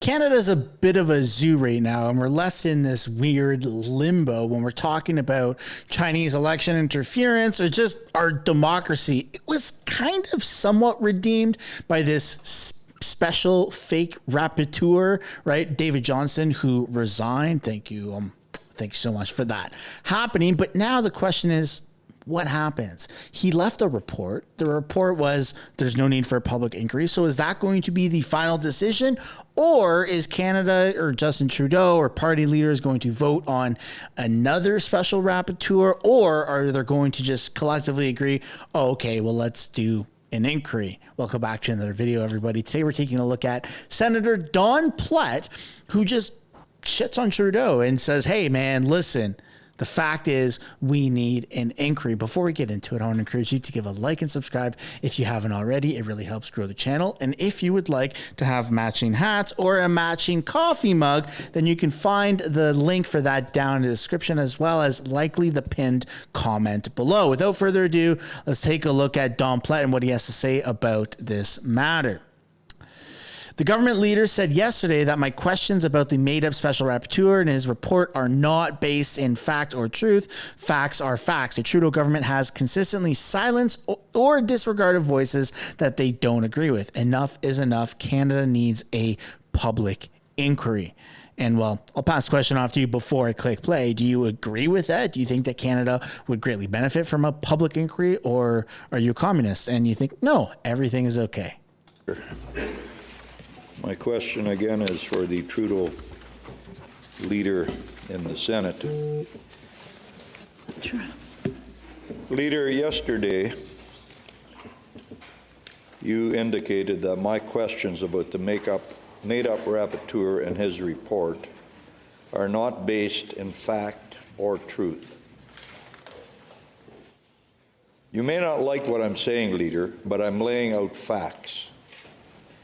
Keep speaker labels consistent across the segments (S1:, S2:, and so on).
S1: Canada's a bit of a zoo right now, and we're left in this weird limbo when we're talking about Chinese election interference or just our democracy. It was kind of somewhat redeemed by this special fake rapporteur, right? David Johnston, who resigned. Thank you. Thank you so much for that happening. But now the question is, what happens? He left a report. The report was there's no need for a public inquiry. So is that going to be the final decision? Or is Canada or Justin Trudeau or party leaders going to vote on another special rapporteur? Or are they going to just collectively agree, oh, okay, well, let's do an inquiry? Welcome back to another video, everybody. Today we're taking a look at Senator Don Plett, who just shits on Trudeau and says, hey, man, listen, the fact is we need an inquiry. Before we get into it, I want to encourage you to give a like and subscribe if you haven't already. It really helps grow the channel. And if you would like to have matching hats or a matching coffee mug, then you can find the link for that down in the description, as well as likely the pinned comment below. Without further ado, let's take a look at Don Plett and what he has to say about this matter. The government leader said yesterday that my questions about the made-up special rapporteur and his report are not based in fact or truth. Facts are facts. The Trudeau government has consistently silenced or disregarded voices that they don't agree with. Enough is enough. Canada needs a public inquiry. And well, I'll pass the question off to you before I click play. Do you agree with that? Do you think that Canada would greatly benefit from a public inquiry, or are you a communist and you think, no, everything is okay?
S2: Sure. My question again is for the Trudeau leader in the Senate.
S3: Sure.
S2: Leader, yesterday you indicated that my questions about the made-up rapporteur and his report are not based in fact or truth. You may not like what I'm saying, Leader, but I'm laying out facts.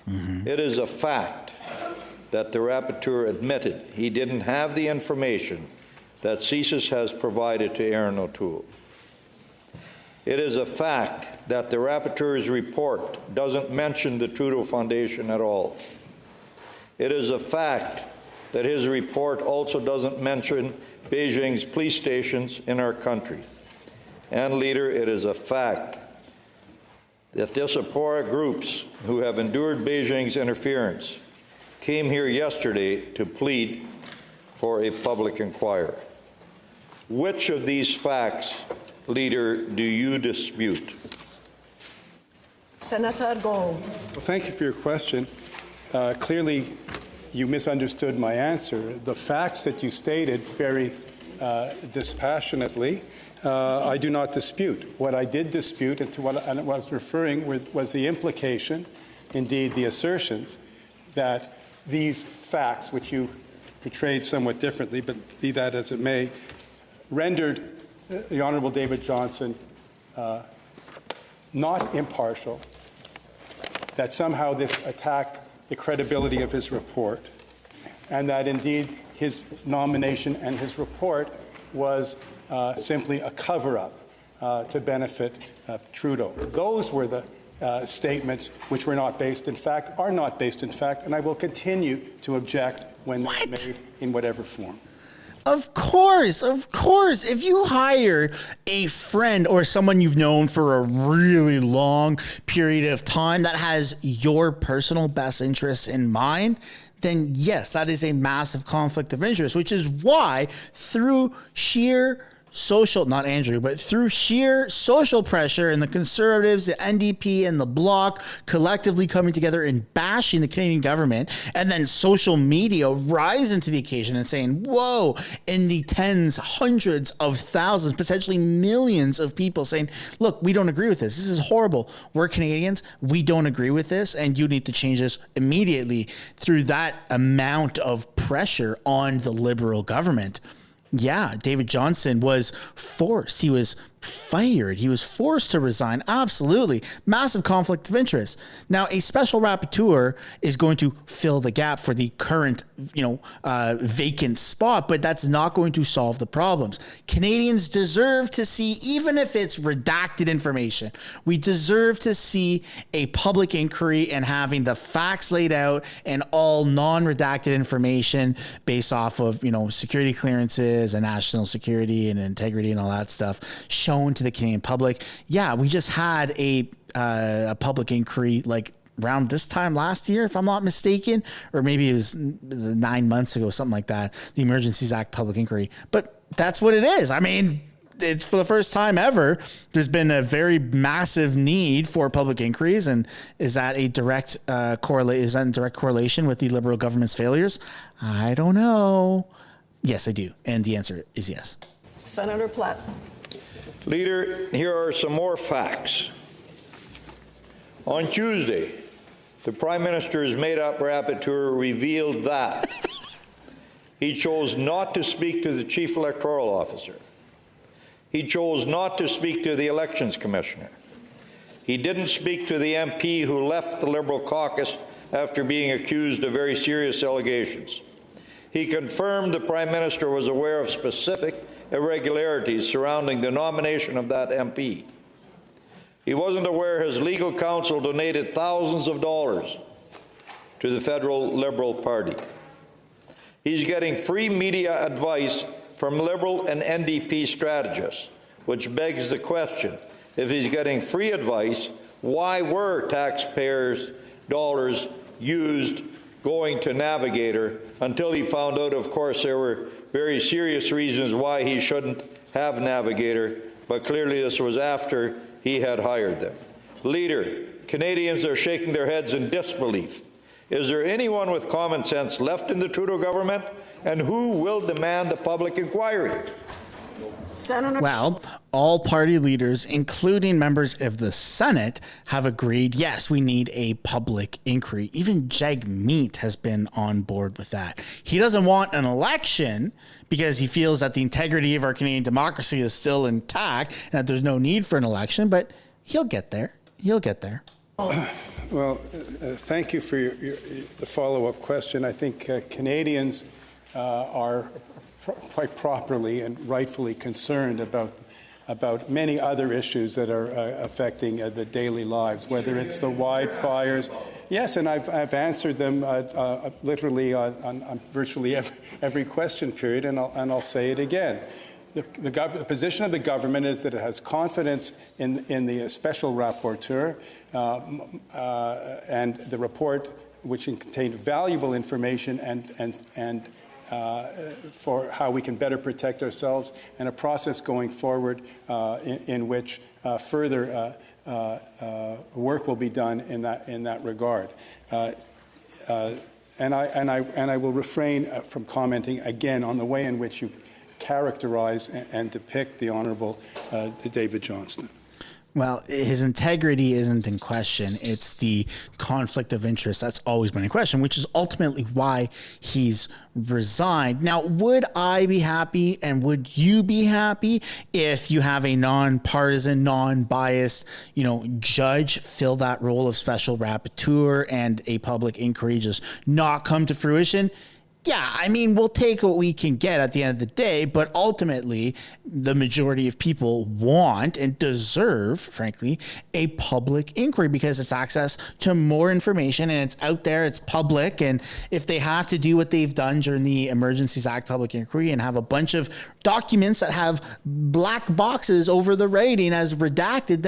S2: It is a fact that the rapporteur admitted he didn't have the information that CSIS has provided to Aaron O'Toole. It is a fact that the rapporteur's report doesn't mention the Trudeau Foundation at all. It is a fact that his report also doesn't mention Beijing's police stations in our country. And, Leader, it is a fact that diaspora groups who have endured Beijing's interference came here yesterday to plead for a public inquiry. Which of these facts, Leader, do you dispute?
S3: Senator Gold.
S4: Well, thank you for your question. Clearly, you misunderstood my answer. The facts that you stated very dispassionately, I do not dispute. What I did dispute, and to what I was referring was the implication, indeed the assertions, that these facts, which you portrayed somewhat differently, but be that as it may, rendered the Honourable David Johnston not impartial, that somehow this attacked the credibility of his report, and that indeed his nomination and his report was simply a cover-up to benefit Trudeau. Those were the statements which were not based in fact, are not based in fact, and I will continue to object when they're made in whatever form.
S1: Of course, of course. If you hire a friend or someone you've known for a really long period of time that has your personal best interests in mind, then yes, that is a massive conflict of interest, which is why through sheer social, not Andrew, but through sheer social pressure and the Conservatives, the NDP and the Bloc collectively coming together and bashing the Canadian government, and then social media rising to the occasion and saying, whoa, in the tens, hundreds of thousands, potentially millions of people saying, look, we don't agree with this. This is horrible. We're Canadians. We don't agree with this, and you need to change this immediately. Through that amount of pressure on the Liberal government, yeah, David Johnston was forced. He was fired. He was forced to resign. Absolutely. Massive conflict of interest. Now, a special rapporteur is going to fill the gap for the current, vacant spot, but that's not going to solve the problems. Canadians deserve to see, even if it's redacted information, we deserve to see a public inquiry and having the facts laid out and all non-redacted information based off of, security clearances and national security and integrity and all that stuff shown to the Canadian public. Yeah, we just had a public inquiry around this time last year, if I'm not mistaken, or maybe it was 9 months ago, something like that, the Emergencies Act public inquiry. But that's what it is. I mean, it's for the first time ever, there's been a very massive need for public inquiries. And is that in direct correlation with the Liberal government's failures? I don't know. Yes, I do. And the answer is yes.
S3: Senator Plett.
S2: Leader, here are some more facts. On Tuesday, the Prime Minister's made-up rapporteur revealed that he chose not to speak to the Chief Electoral Officer. He chose not to speak to the Elections Commissioner. He didn't speak to the MP who left the Liberal caucus after being accused of very serious allegations. He confirmed the Prime Minister was aware of specific irregularities surrounding the nomination of that MP. He wasn't aware his legal counsel donated thousands of dollars to the federal Liberal Party. He's getting free media advice from Liberal and NDP strategists, which begs the question, if he's getting free advice, why were taxpayers' dollars used going to Navigator until he found out, of course, there were very serious reasons why he shouldn't have Navigator, but clearly this was after he had hired them. Leader, Canadians are shaking their heads in disbelief. Is there anyone with common sense left in the Trudeau government? And who will demand a public inquiry?
S3: Senator.
S1: Well, all party leaders, including members of the Senate, have agreed, yes, we need a public inquiry. Even Jagmeet has been on board with that. He doesn't want an election because he feels that the integrity of our Canadian democracy is still intact and that there's no need for an election, but he'll get there. He'll get there.
S4: Well, thank you for the follow-up question. I think Canadians are quite properly and rightfully concerned about many other issues that are affecting the daily lives, whether it's the wildfires. Yes, and I've answered them literally on virtually every question period, and I'll say it again. The position of the government is that it has confidence in the special rapporteur and the report, which contained valuable information and for how we can better protect ourselves, and a process going forward in which further work will be done in that regard. And I will refrain from commenting again on the way in which you characterize and depict the Honourable David Johnston.
S1: Well, his integrity isn't in question. It's the conflict of interest that's always been in question, which is ultimately why he's resigned. Now, would I be happy and would you be happy if you have a nonpartisan, non-biased, judge fill that role of special rapporteur and a public inquiry just not come to fruition? Yeah, I mean, we'll take what we can get at the end of the day, but ultimately, the majority of people want and deserve, frankly, a public inquiry because it's access to more information and it's out there, it's public, and if they have to do what they've done during the Emergencies Act public inquiry and have a bunch of documents that have black boxes over the writing as redacted,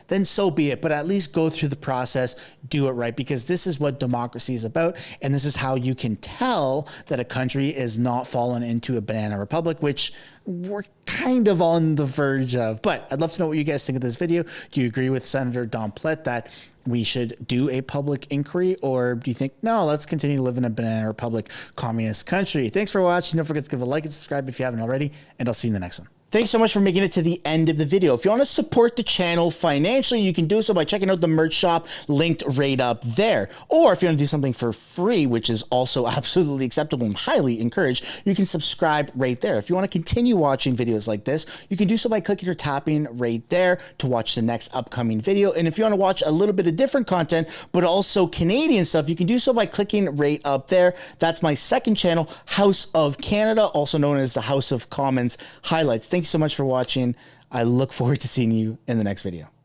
S1: then so be it. But at least go through the process, do it right, because this is what democracy is about, and this is how you can tell that a country is not fallen into a banana republic, which we're kind of on the verge of. But I'd love to know what you guys think of this video. Do you agree with Senator Don Plett that we should do a public inquiry, or do you think, no, let's continue to live in a banana republic communist country? Thanks for watching. Don't forget to give a like and subscribe if you haven't already, and I'll see you in the next one. Thanks so much for making it to the end of the video. If you want to support the channel financially, you can do so by checking out the merch shop linked right up there. Or if you want to do something for free, which is also absolutely acceptable and highly encouraged, you can subscribe right there. If you want to continue watching videos like this, you can do so by clicking or tapping right there to watch the next upcoming video. And if you want to watch a little bit of different content, but also Canadian stuff, you can do so by clicking right up there. That's my second channel, House of Canada, also known as the House of Commons Highlights. Thank you so much for watching. I look forward to seeing you in the next video.